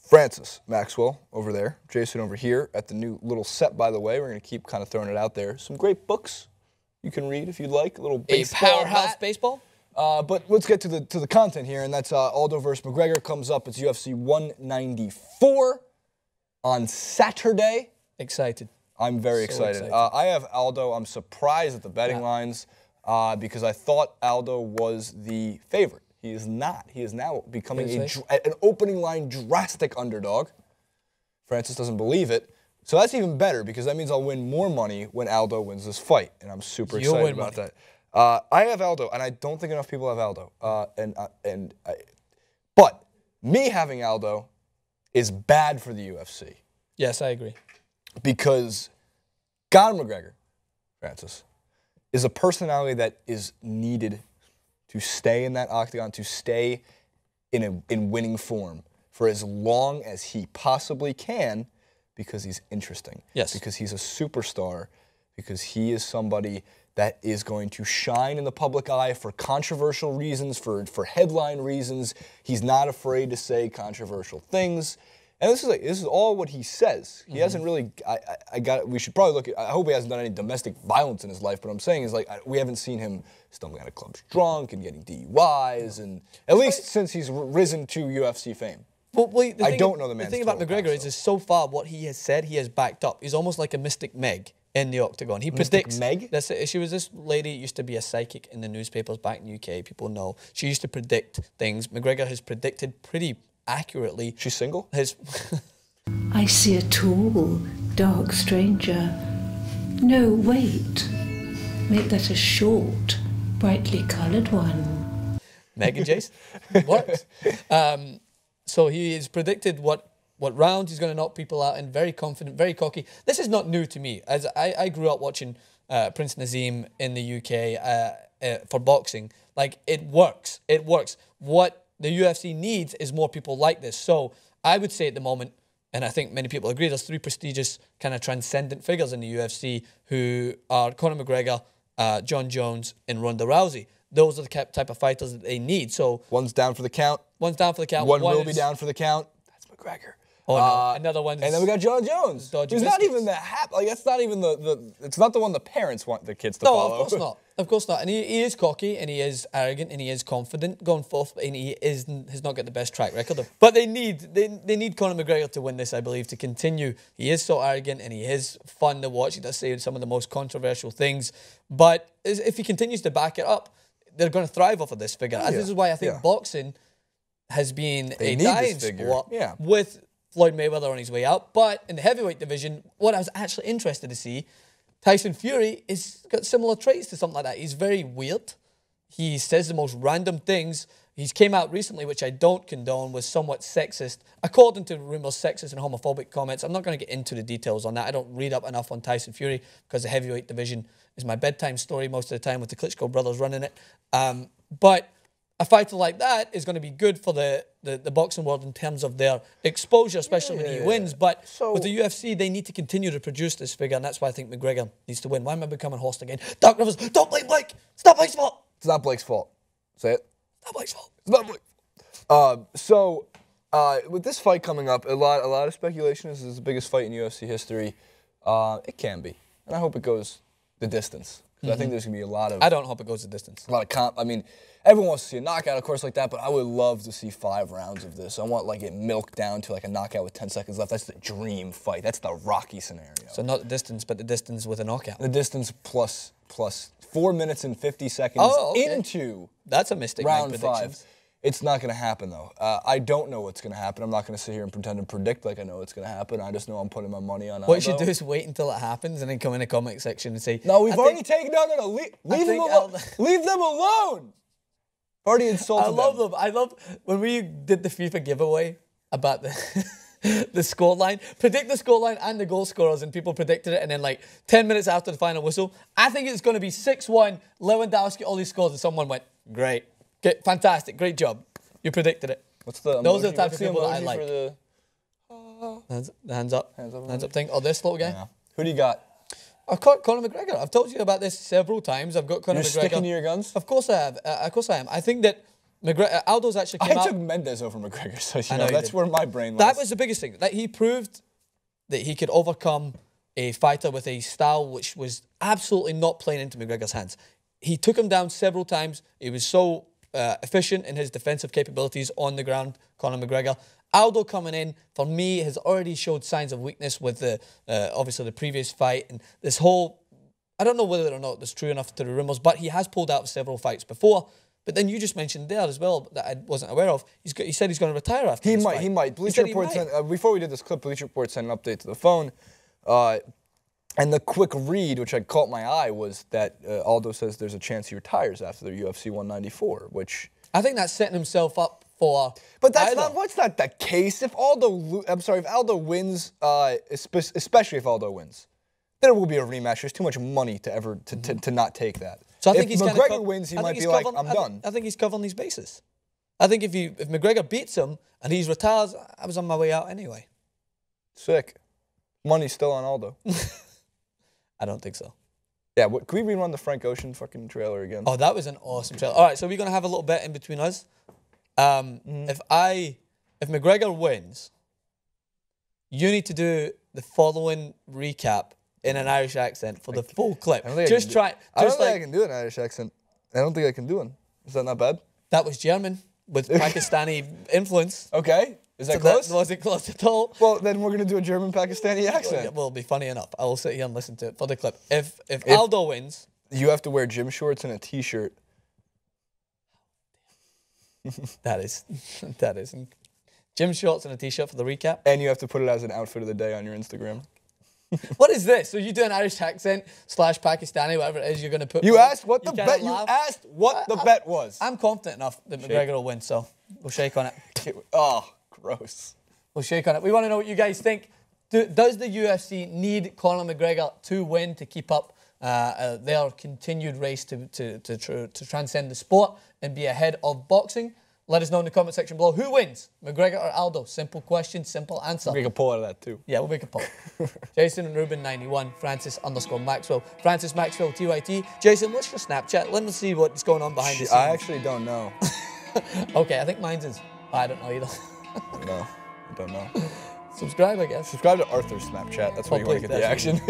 Francis Maxwell over there, Jason over here at the new little set, by the way. We're going to keep kind of throwing it out there. Some great books you can read if you'd like. A little baseball. A powerhouse baseball? But let's get to the content here, and that's Aldo versus McGregor comes up. It's UFC 194 on Saturday. Excited. I'm very excited. I have Aldo. I'm surprised at the betting lines because I thought Aldo was the favorite. He is not. He is now becoming an opening line drastic underdog. Francis doesn't believe it. So that's even better because that means I'll win more money when Aldo wins this fight, and I'm super excited about that. I have Aldo, and I don't think enough people have Aldo. But me having Aldo is bad for the UFC. Yes, I agree. Because Conor McGregor, Francis, is a personality that is needed to stay in that octagon, to stay in winning form for as long as he possibly can, because he's interesting. Yes. Because he's a superstar, because he is somebody that is going to shine in the public eye for controversial reasons, for headline reasons. He's not afraid to say controversial things. And this is all what he says. He hasn't really. We should probably look at. I hope he hasn't done any domestic violence in his life. But I'm saying is we haven't seen him stumbling out of clubs drunk and getting DUIs, and at least since he's risen to UFC fame. Well, I don't know the man's The thing about McGregor is so far what he has said, he has backed up. He's almost like a Mystic Meg in the Octagon. He predicts. Meg? That's it. She was this lady used to be a psychic in the newspapers back in the UK. People know she used to predict things. McGregor has predicted pretty accurately. She's single? I see a tall, dark stranger. No, wait. Make that a short, brightly coloured one. Meg and Jace? Works. So he has predicted what round he's going to knock people out in, very confident, very cocky. This is not new to me. As I grew up watching Prince Naseem in the UK for boxing. Like, it works. It works. What the UFC needs is more people like this. So I would say at the moment, and I think many people agree, there's three prestigious kind of transcendent figures in the UFC who are Conor McGregor, John Jones, and Ronda Rousey. Those are the type of fighters that they need. So one's down for the count. One's down for the count. One will be down for the count. That's McGregor. Oh, no. Another one. And then we got John Jones. Who's not even that happy. Like, that's not even it's not the one the parents want their kids to follow. No, of course not. Of course not. And he is cocky, and he is arrogant, and he is confident going forth, and he has not got the best track record. But they need Conor McGregor to win this, I believe, to continue. He is so arrogant, and he is fun to watch. He does say some of the most controversial things. But if he continues to back it up, they're going to thrive off of this figure. And this is why I think boxing has been a dying sport with Floyd Mayweather on his way out. But in the heavyweight division, what I was actually interested to see, Tyson Fury has got similar traits to something like that. He's very weird. He says the most random things. He's came out recently, which I don't condone, was somewhat sexist, according to rumors, sexist and homophobic comments. I'm not going to get into the details on that. I don't read up enough on Tyson Fury because the heavyweight division is my bedtime story most of the time with the Klitschko brothers running it. But a fighter like that is going to be good for the boxing world in terms of their exposure, especially when he wins. But with the UFC, they need to continue to produce this figure, and that's why I think McGregor needs to win. Why am I becoming host again? Doc Rivers, don't blame Blake. It's not Blake's fault. It's not Blake's fault. Say it. It's not Blake's fault. It's not Blake's fault. With this fight coming up, a lot of speculation is this is the biggest fight in UFC history. It can be, and I hope it goes the distance. I think there's going to be a lot of... I don't hope it goes the distance. A lot of I mean, everyone wants to see a knockout, of course, like that, but I would love to see 5 rounds of this. I want, like, it milked down to, like, a knockout with 10 seconds left. That's the dream fight. That's the Rocky scenario. So not the distance, but the distance with a knockout. The distance plus 4 minutes and 50 seconds into That's a Mystic round prediction. 5. It's not going to happen, though. I don't know what's going to happen. I'm not going to sit here and pretend to predict like I know what's going to happen. I just know I'm putting my money on Aldo. What you should do is wait until it happens and then come in the comment section and say, no, we've already taken... No. Leave them alone. Leave them alone. Already insulted them. I love them. I love when we did the FIFA giveaway about the scoreline. Predict the scoreline and the goal scorers, and people predicted it, and then like 10 minutes after the final whistle, I think it's going to be 6-1, Lewandowski, all these scores, and someone went, great. Fantastic, great job. You predicted it. What's the emoji? Those are the types of people that I like. For the... hands up thing. Oh, this little guy. Yeah. Who do you got? I've got Conor McGregor. I've told you about this several times. I've got Conor McGregor. You're sticking to your guns? Of course I have. Of course I am. I think that Aldo's actually came I out. took Mendes over McGregor, so I know you that's did. where my brain was. That was the biggest thing. That he proved that he could overcome a fighter with a style which was absolutely not playing into McGregor's hands. He took him down several times. He was so efficient in his defensive capabilities on the ground, Conor McGregor. Aldo coming in, for me, has already showed signs of weakness with the obviously the previous fight. And this whole, I don't know whether or not that's true enough to the rumours, but he has pulled out of several fights before. But then you just mentioned there as well that I wasn't aware of. He said he's going to retire after this fight. He might. Bleacher Report sent, before we did this clip, Bleacher Report sent an update to the phone. And the quick read, which had caught my eye, was that Aldo says there's a chance he retires after the UFC 194, which... I think that's setting himself up for... But that's not the case. If Aldo wins, especially if Aldo wins, there will be a rematch. There's too much money to not take that. So I think if McGregor wins, he might be like, I'm done. I think he's covering these bases. I think if McGregor beats him and he's retired, I was on my way out anyway. Sick. Money's still on Aldo. I don't think so. Yeah, can we rerun the Frank Ocean fucking trailer again? Oh, that was an awesome trailer. All right, so we're going to have a little bet in between us. If McGregor wins, you need to do the following recap in an Irish accent for the full clip. I don't think I can do an Irish accent. I don't think I can do one. Is that not bad? That was German with Pakistani influence. Okay. Is that So close? That wasn't close at all. Well, then we're going to do a German-Pakistani accent. Well, it'll be funny enough. I will sit here and listen to it for the clip. If Aldo wins... You have to wear gym shorts and a T-shirt. That is... Gym shorts and a T-shirt for the recap. And you have to put it as an outfit of the day on your Instagram. What is this? So you do an Irish accent / Pakistani, whatever it is you're going to put... You asked what the bet... You asked what the bet was. I'm confident enough that McGregor will win, so we'll shake on it. Oh, gross. We'll shake on it. We want to know what you guys think. Does the UFC need Conor McGregor to win to keep up their continued race to transcend the sport and be ahead of boxing? Let us know in the comment section below. Who wins, McGregor or Aldo? Simple question, simple answer. We'll make a poll out of that too. Yeah, we'll make a poll. Jason and Ruben 91, Francis_Maxwell, Francis Maxwell TYT. Jason, what's your Snapchat? Let me see what's going on behind the scenes. I actually don't know. Okay, I think mine's is... I don't know either. No, I don't know. Subscribe, I guess. Subscribe to Arthur's Snapchat. That's where you want to get the action.